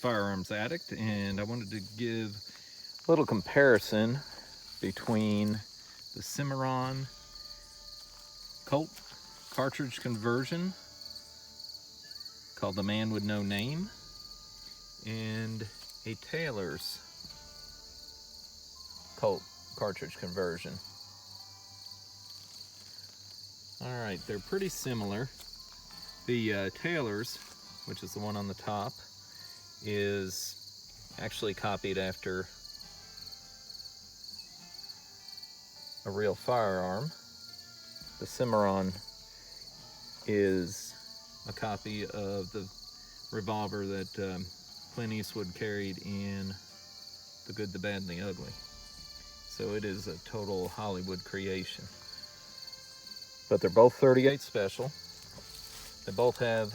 Firearms Addict, and I wanted to give a little comparison between the Cimarron Colt cartridge conversion called the Man with No Name and a Taylor's Colt cartridge conversion. Alright, they're pretty similar. The Taylor's, which is the one on the top, is actually copied after a real firearm. The Cimarron is a copy of the revolver that Clint Eastwood carried in The Good, the Bad, and the Ugly. So it is a total Hollywood creation. But they're both 38 special. They both have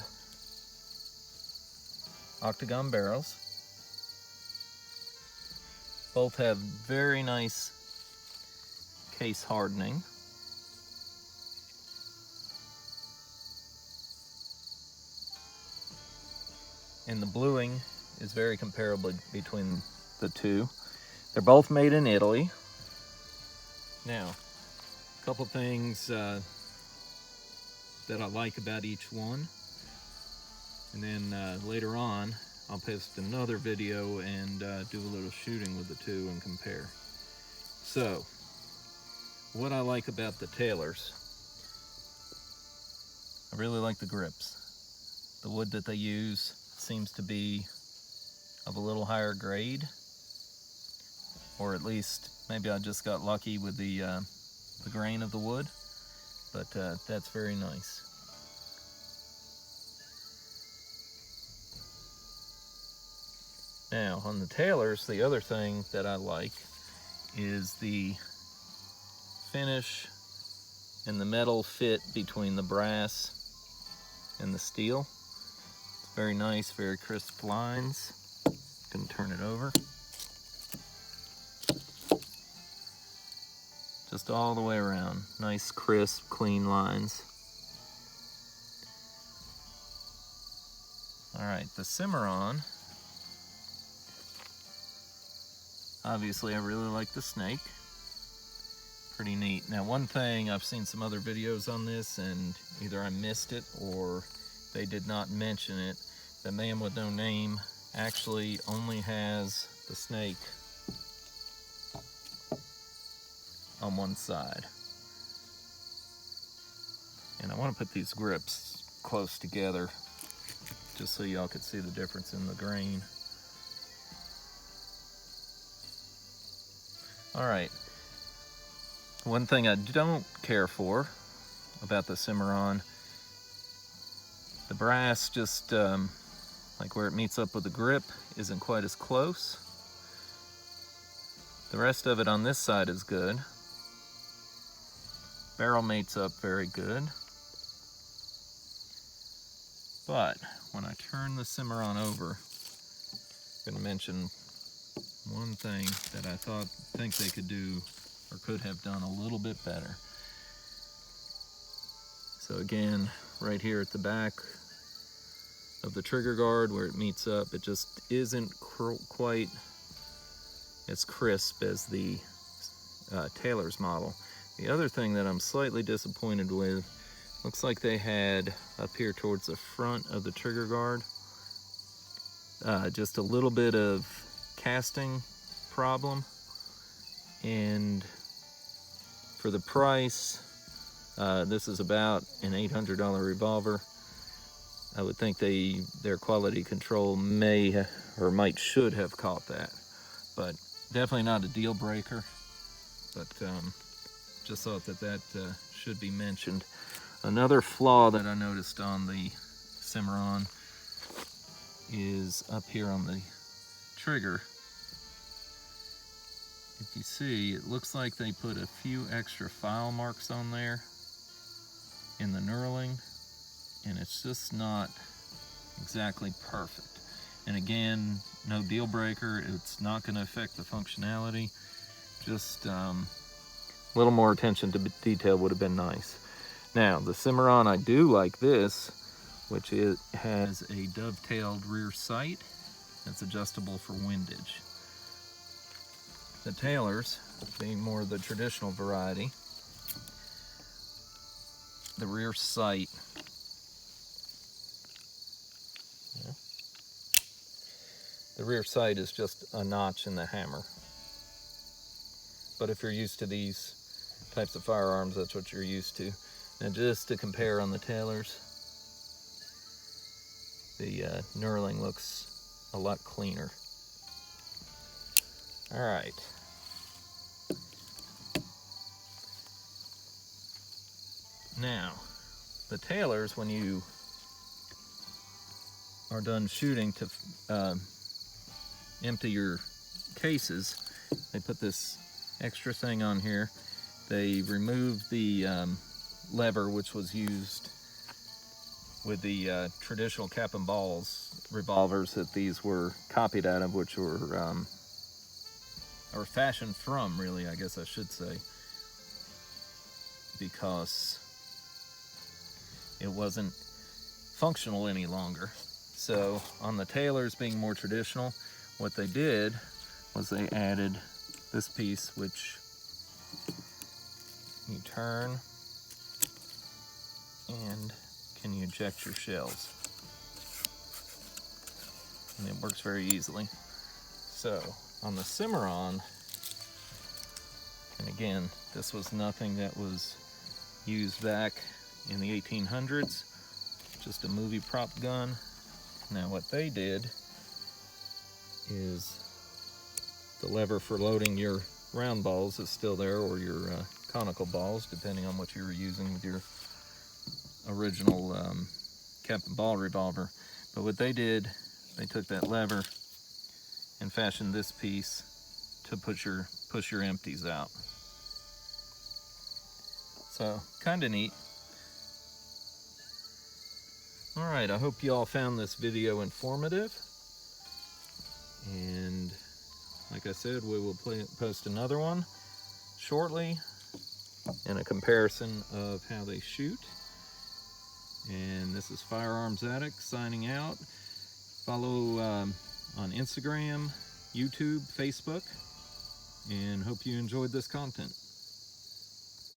octagon barrels. Both have very nice case hardening. And the bluing is very comparable between the two. They're both made in Italy. Now, a couple things that I like about each one. And then later on, I'll post another video and do a little shooting with the two and compare. So, what I like about the Taylor's, I really like the grips. The wood that they use seems to be of a little higher grade, or at least maybe I just got lucky with the grain of the wood, but that's very nice. Now, on the Taylor's, the other thing that I like is the finish and the metal fit between the brass and the steel. It's very nice, very crisp lines. Gonna turn it over. Just all the way around. Nice, crisp, clean lines. All right, the Cimarron. Obviously, I really like the snake. Pretty neat. Now, one thing, I've seen some other videos on this, and either I missed it or they did not mention it. The Man with No Name actually only has the snake on one side. And I want to put these grips close together just so y'all could see the difference in the grain. Alright, one thing I don't care for about the Cimarron, the brass just, like where it meets up with the grip, isn't quite as close. The rest of it on this side is good. Barrel mates up very good. But when I turn the Cimarron over, I'm going to mention one thing that I think they could do or could have done a little bit better. So again, right here at the back of the trigger guard where it meets up, it just isn't quite as crisp as the Taylor's model. The other thing that I'm slightly disappointed with, looks like they had up here towards the front of the trigger guard just a little bit of casting problem, and for the price, this is about an $800 revolver. I would think their quality control may or should have caught that, but definitely not a deal breaker. But just thought that should be mentioned. Another flaw that I noticed on the Cimarron is up here on the trigger. If you see, it looks like they put a few extra file marks on there in the knurling, and it's just not exactly perfect. And again, no deal breaker, it's not going to affect the functionality, just a little more attention to detail would have been nice. Now, the Cimarron, I do like this, which it has a dovetailed rear sight It's adjustable for windage. The tailors, being more the traditional variety, the rear sight, the rear sight is just a notch in the hammer. But if you're used to these types of firearms, that's what you're used to. Now just to compare on the tailors, the knurling looks a lot cleaner. All right. Now, the tailors, when you are done shooting to empty your cases, they put this extra thing on here. They removed the lever which was used with the traditional cap and balls revolvers that these were copied out of, which were or fashioned from, really, I guess I should say, because it wasn't functional any longer. So on the tailors being more traditional, what they did was they added this piece, which you turn and can you eject your shells. And it works very easily. So on the Cimarron, and again, this was nothing that was used back in the 1800s, just a movie prop gun. Now what they did is the lever for loading your round balls is still there, or your conical balls, depending on what you were using with your original cap and ball revolver. But what they did, they took that lever and fashioned this piece to push your empties out. So kind of neat. All right, I hope you all found this video informative, and like I said, we will post another one shortly in a comparison of how they shoot. And this is Firearms Addict signing out. Follow on Instagram, YouTube, Facebook, and hope you enjoyed this content.